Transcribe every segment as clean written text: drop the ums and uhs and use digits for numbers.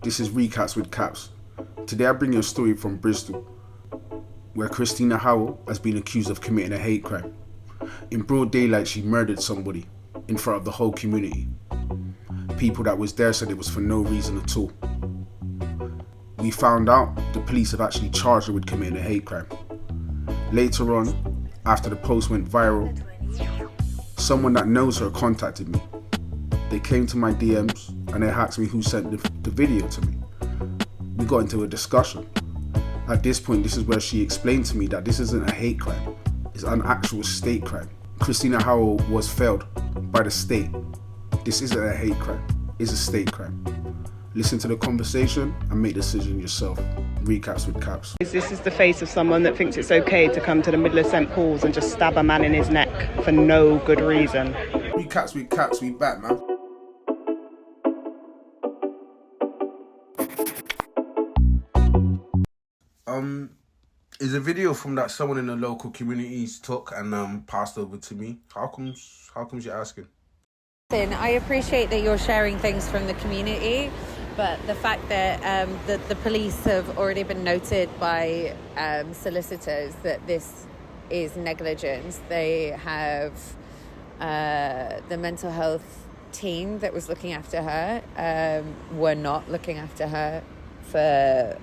This is Recaps with Caps. Today I bring you a story from Bristol, where Christina Howell has been accused of committing a hate crime. In broad daylight, she murdered somebody in front of the whole community. People that was there said it was for no reason at all. We found out the police have actually charged her with committing a hate crime. Later on, after the post went viral, someone that knows her contacted me. They came to my DMs and they asked me who sent the video to me. We got into a discussion. At this point, this is where she explained to me that this isn't a hate crime, it's an actual state crime. Christina Howell was failed by the state. This isn't a hate crime, it's a state crime. Listen to the conversation and make the decision yourself. Recaps with Caps. This is the face of someone that thinks it's okay to come to the middle of St. Paul's and just stab a man in his neck for no good reason. Recaps with Caps, we back, man. Is a video from that someone in the local communities took and passed over to me. How comes you're asking? I appreciate that you're sharing things from the community, but the fact that the police have already been noted by solicitors that this is negligence. They have the mental health team that was looking after her were not looking after her for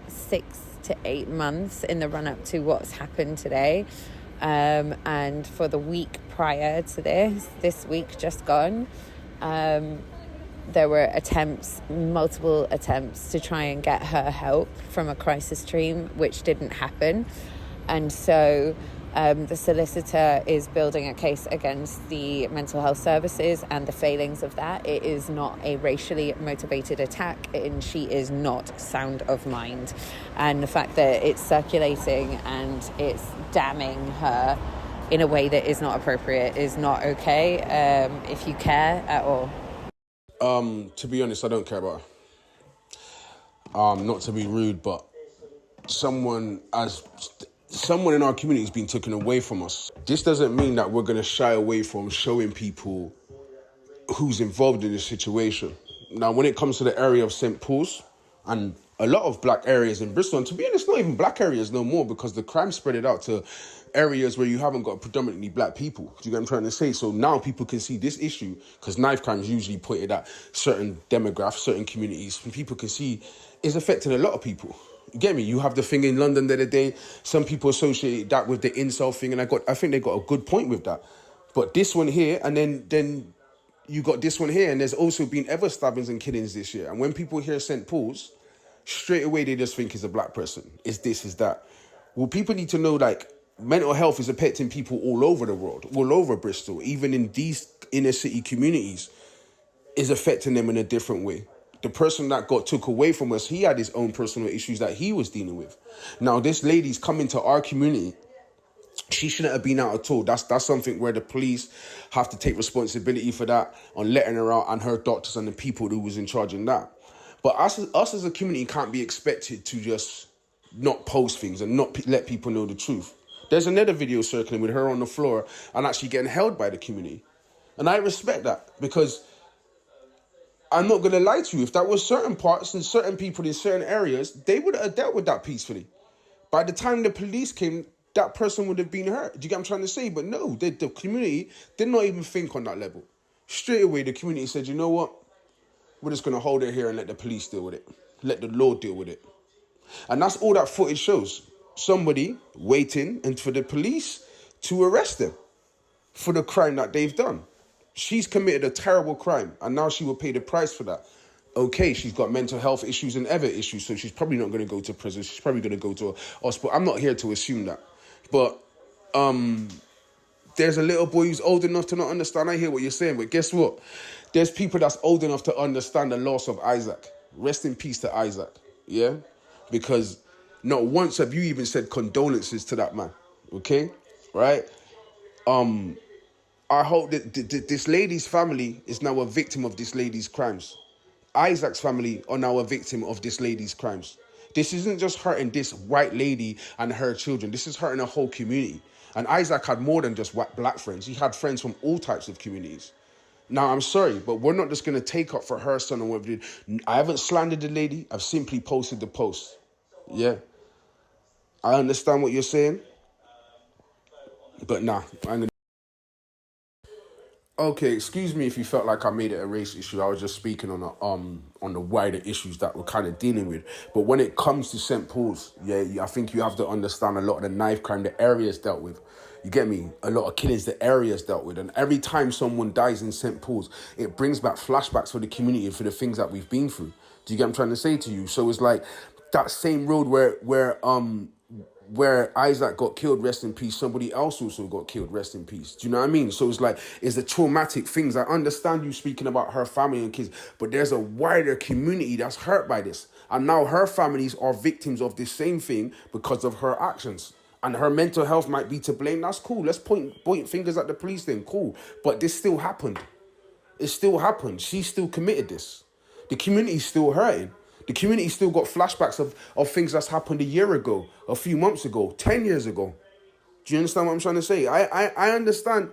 6 to 8 months in the run-up to what's happened today. And for the week prior to this week just gone, there were multiple attempts to try and get her help from a crisis team, which didn't happen. And so the solicitor is building a case against the mental health services and the failings of that. It is not a racially motivated attack, and she is not sound of mind. And the fact that it's circulating and it's damning her in a way that is not appropriate is not okay, if you care at all. To be honest, I don't care about her. Not to be rude, but someone in our community has been taken away from us. This doesn't mean that we're going to shy away from showing people who's involved in this situation. Now, when it comes to the area of St. Paul's and a lot of black areas in Bristol, and to be honest, not even black areas no more, because the crime spread it out to areas where you haven't got predominantly black people. Do you get what I'm trying to say? So now people can see this issue, because knife crime is usually pointed at certain demographics, certain communities, and people can see it's affecting a lot of people. You get me? You have the thing in London the other day. Some people associate that with the incel thing, and I think they got a good point with that. But this one here, and then you got this one here, and there's also been other stabbings and killings this year. And when people hear St. Paul's, straight away they just think it's a black person. It's this, it's that. Well, people need to know, like, mental health is affecting people all over the world, all over Bristol, even in these inner city communities, is affecting them in a different way. The person that got took away from us, he had his own personal issues that he was dealing with. Now, this lady's coming to our community. She shouldn't have been out at all. That's something where the police have to take responsibility for that, on letting her out, and her doctors and the people who was in charge in that. But us as a community can't be expected to just not post things and not let people know the truth. There's another video circling with her on the floor and actually getting held by the community. And I respect that, because I'm not going to lie to you. If that was certain parts and certain people in certain areas, they would have dealt with that peacefully. By the time the police came, that person would have been hurt. Do you get what I'm trying to say? But no, the community did not even think on that level. Straight away, the community said, you know what? We're just going to hold it here and let the police deal with it. Let the law deal with it. And that's all that footage shows. Somebody waiting and for the police to arrest them for the crime that they've done. She's committed a terrible crime, and now she will pay the price for that. Okay, she's got mental health issues and other issues, so she's probably not going to go to prison. She's probably going to go to a hospital. I'm not here to assume that. But there's a little boy who's old enough to not understand. I hear what you're saying, but guess what? There's people that's old enough to understand the loss of Isaac. Rest in peace to Isaac, yeah? Because not once have you even said condolences to that man, okay? Right? I hope that this lady's family is now a victim of this lady's crimes. Isaac's family are now a victim of this lady's crimes. This isn't just hurting this white lady and her children. This is hurting a whole community. And Isaac had more than just black friends. He had friends from all types of communities. Now, I'm sorry, but we're not just going to take up for her son or whatever. I haven't slandered the lady. I've simply posted the post. Yeah. I understand what you're saying. But nah, I'm going to... Okay, excuse me if you felt like I made it a race issue. I was just speaking on the wider issues that we're kind of dealing with. But when it comes to St. Paul's, yeah, I think you have to understand a lot of the knife crime, the areas dealt with. You get me? A lot of killings, the areas dealt with. And every time someone dies in St. Paul's, it brings back flashbacks for the community and for the things that we've been through. Do you get what I'm trying to say to you? So it's like that same road where Isaac got killed, rest in peace, somebody else also got killed, rest in peace. Do you know what I mean? So it's like, it's the traumatic things. I understand you speaking about her family and kids, but there's a wider community that's hurt by this. And now her families are victims of this same thing because of her actions. And her mental health might be to blame. That's cool. Let's point fingers at the police then. Cool. But this still happened. It still happened. She still committed this. The community's still hurting. The community still got flashbacks of things that's happened a year ago, a few months ago, 10 years ago. Do you understand what I'm trying to say? I understand.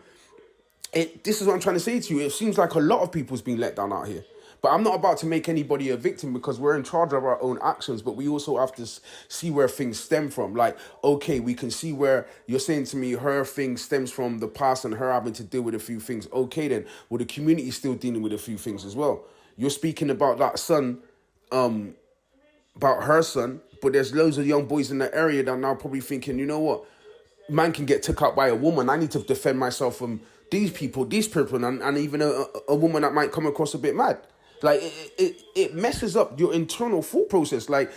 This is what I'm trying to say to you. It seems like a lot of people's been let down out here. But I'm not about to make anybody a victim because we're in charge of our own actions. But we also have to see where things stem from. Like, okay, we can see where you're saying to me her thing stems from the past and her having to deal with a few things. Okay, then. Well, the community's still dealing with a few things as well. You're speaking about that son, about her son, but there's loads of young boys in the area that are now probably thinking, you know what? Man can get took out by a woman. I need to defend myself from these people, and even a woman that might come across a bit mad. Like, it messes up your internal thought process. Like,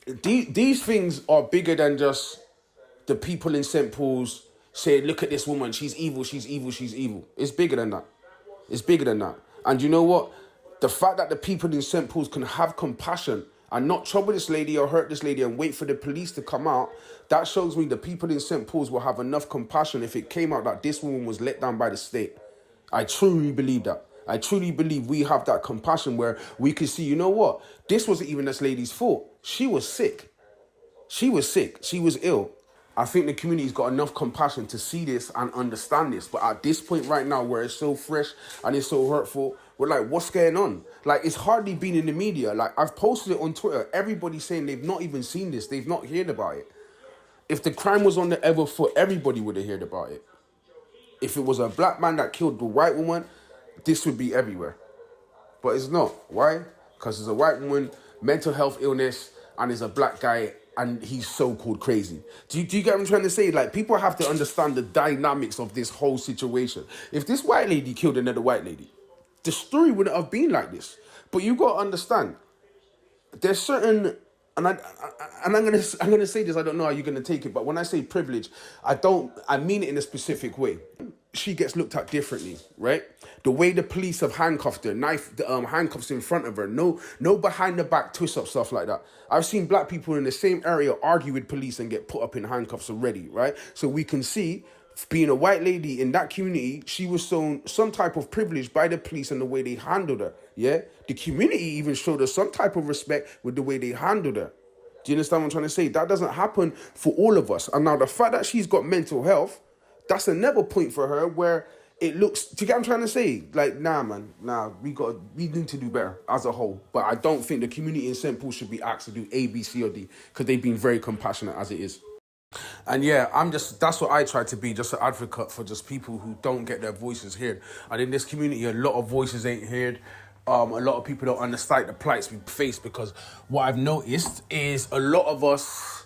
these things are bigger than just the people in St. Paul's saying, look at this woman, she's evil, she's evil, she's evil. It's bigger than that. It's bigger than that. And you know what? The fact that the people in St. Paul's can have compassion and not trouble this lady or hurt this lady and wait for the police to come out, that shows me the people in St. Paul's will have enough compassion if it came out that this woman was let down by the state. I truly believe that. I truly believe we have that compassion where we can see, you know what? This wasn't even this lady's fault. She was sick. She was sick. She was ill. I think the community's got enough compassion to see this and understand this. But at this point right now where it's so fresh and it's so hurtful, we're like, what's going on? Like, it's hardly been in the media. Like, I've posted it on Twitter. Everybody's saying they've not even seen this. They've not heard about it. If the crime was on the ever foot, everybody would have heard about it. If it was a black man that killed the white woman, this would be everywhere. But it's not. Why? Because there's a white woman, mental health illness, and there's a black guy, and he's so-called crazy. Do you get what I'm trying to say? Like, people have to understand the dynamics of this whole situation. If this white lady killed another white lady, the story wouldn't have been like this. But you got to understand, there's certain... And I'm gonna say this. I don't know how you're gonna take it, but when I say privilege, I mean it in a specific way. She gets looked at differently, right? The way the police have handcuffed her, handcuffs in front of her, no behind the back twist up stuff like that. I've seen black people in the same area argue with police and get put up in handcuffs already, right? So we can see, being a white lady in that community, she was shown some type of privilege by the police and the way they handled her, yeah? The community even showed her some type of respect with the way they handled her. Do you understand what I'm trying to say? That doesn't happen for all of us. And now the fact that she's got mental health, that's another point for her where it looks, do you get what I'm trying to say? Like, nah, man, we need to do better as a whole. But I don't think the community in St. Paul should be asked to do A, B, C, or D, because they've been very compassionate as it is. And yeah, that's what I try to be, just an advocate for just people who don't get their voices heard. And in this community, a lot of voices ain't heard. A lot of people don't understand the plights we face, because what I've noticed is a lot of us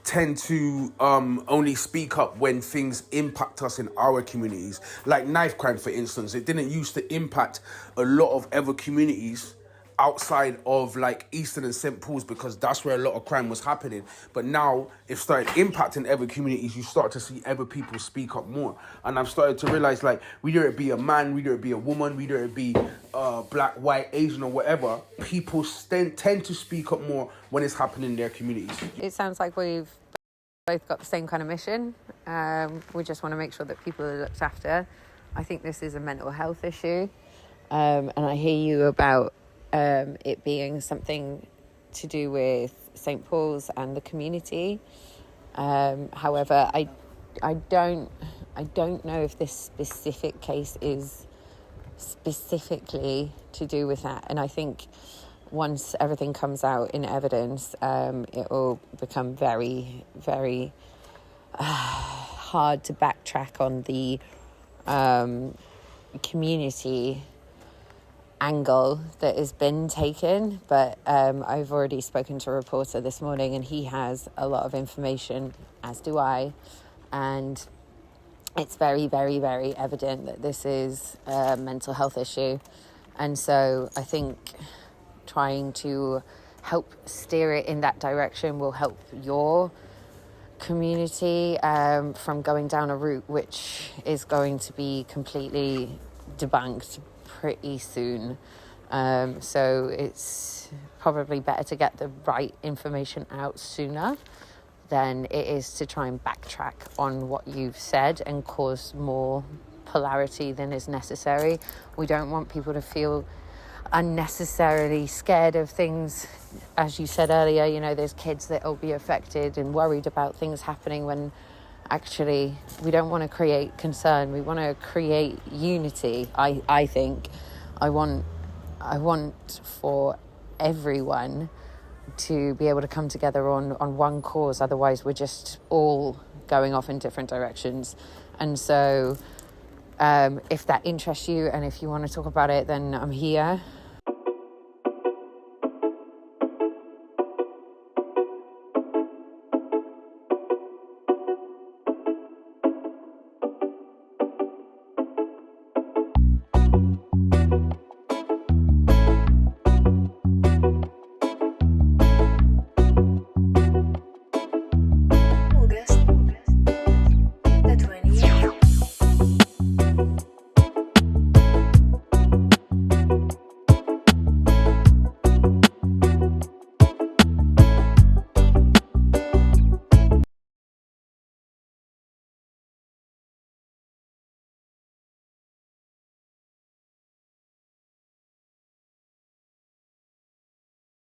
tend to only speak up when things impact us in our communities. Like knife crime, for instance, it didn't used to impact a lot of other communities outside of like Easton and St. Paul's, because that's where a lot of crime was happening. But now it started impacting other communities. You start to see other people speak up more. And I've started to realize, like, whether it be a man, whether it be a woman, whether it be black, white, Asian or whatever, people tend to speak up more when it's happening in their communities. It sounds like we've both got the same kind of mission. We just want to make sure that people are looked after. I think this is a mental health issue. And I hear you about it being something to do with St. Paul's and the community. However, I don't know if this specific case is specifically to do with that. And I think once everything comes out in evidence, it will become very, very hard to backtrack on the community angle that has been taken. But I've already spoken to a reporter this morning, and he has a lot of information, as do I, and it's very, very, very evident that this is a mental health issue. And so I think trying to help steer it in that direction will help your community from going down a route which is going to be completely debunked pretty soon. So it's probably better to get the right information out sooner than it is to try and backtrack on what you've said and cause more polarity than is necessary. We don't want people to feel unnecessarily scared of things. As you said earlier, you know, there's kids that will be affected and worried about things happening, when actually we don't want to create concern. We want to create unity. I think I want for everyone to be able to come together on one cause. Otherwise we're just all going off in different directions. And so if that interests you and if you want to talk about it, then I'm here.